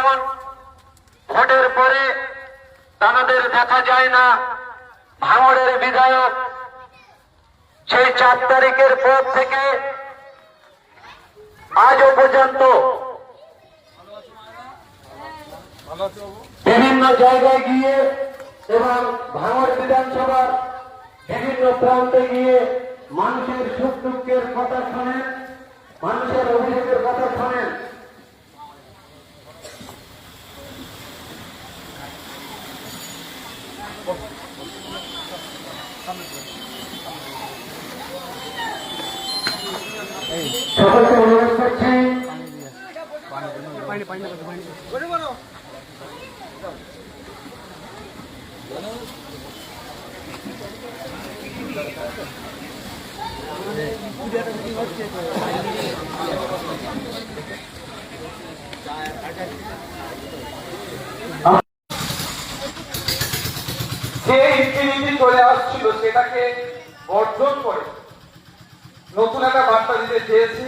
যেমন ভোটের পরে তাদের দেখা যায় না, ভাঙড়ের বিধায়ক সেই 4 তারিখের পর থেকে আজও পর্যন্ত বিভিন্ন জায়গায় গিয়ে এবং ভাঙড় বিধানসভার বিভিন্ন প্রান্তে গিয়ে মানুষের সুখ দুঃখের কথা শোনেন, মানুষের অভিযোগের কথা শোনেন। সকলকে অনুরোধ করছি যে রীতিনীতি চলে আসছিল সেটাকে বর্জন করে নতুন একটা বার্তা দিতে চেয়েছি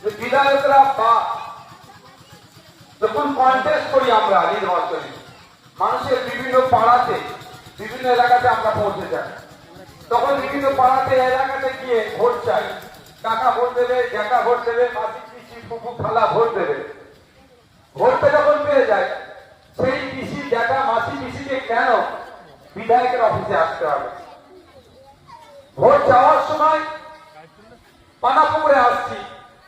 যে বিধায়করা বা যখন কন্টেস্ট করি আমরা নির্বাচনে মানুষের বিভিন্ন পাড়াতে বিভিন্ন এলাকাতে আমরা পৌঁছে যাই, তখন বিভিন্ন পাড়াতে এলাকাতে গিয়ে ভোট চাই। কাকা ভোট দেবে, জ্যাঠা ভোট দেবে, মাসি পিসি ফুফু খালা ভোট দেবে। ভোটটা যখন পেয়ে যায় সেই পিসি জ্যাঠা মাসি পিসিকে কেন বিধায়কের অফিসে আসতে হবে? ভোট যাওয়ার সময় পানাপুকুরে আসছি,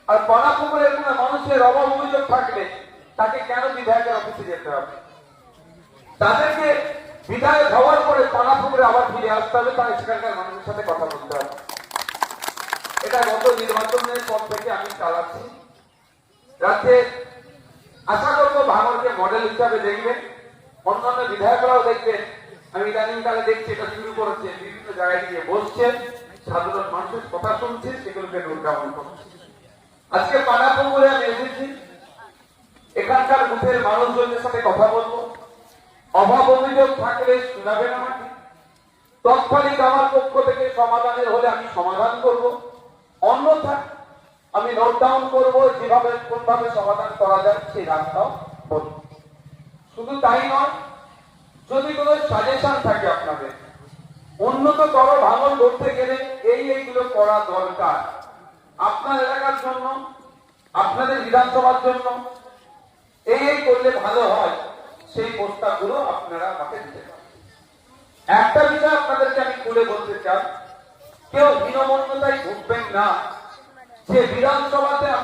আর পানাপুকুরে কোনো মানুষের অভাব অভিযোগ থাকলে তাকে কেন বিধায়কের অফিসে যেতে হবে? তাদেরকে বিধায়ক হওয়ার পরে পানাপুকুরে আবার ফিরে আসতে হবে, তাই সেখানকার মানুষের সাথে কথা বলতে হবে। এটা গত নির্বাচনের পর থেকে আমি চালাচ্ছি। রাজ্যে আশা করবো ভাঙড়কে মডেল হিসাবে দেখবেন, অন্যান্য বিধায়করাও দেখবেন। আমি ইদানিংকালে দেখছি এটা শুরু করেছে, বিভিন্ন জায়গায় গিয়ে বসছেন, সাধারণ মানুষের কথা শুনছে, সেগুলোকে উদ্ভাবন করছে। আজকে পানাপুকুরে আমি এসেছি, এখানকার বুথের মানুষজনের সাথে কথা বলবো। অভাব অভিযোগ থাকলে শোনাবেন আমাকে, তৎকালীন আমার পক্ষ থেকে সমাধানের হলে আমি সমাধান করব, অন্যথা আমি নোট ডাউন করবো যেভাবে কোনভাবে সমাধান করা যায় সেই রাস্তাও বলব। শুধু তাই নয়, যদি কোনো সাজেশন থাকে আপনাদের উন্নততর ভাঙড় করতে গেলে এইগুলো করা দরকার আপনার এলাকার জন্য, আপনাদের বিধানসভার জন্য, এই করলে ভালো হয়, সেই প্রস্তাবগুলো আপনারা আমাকে দিতে পারেন। একটা বিষয় আপনাদেরকে আমি খুলে বলতে চাই, কেউ হীনমন্যতায় ভুগবেন না যে বিধানসভাতে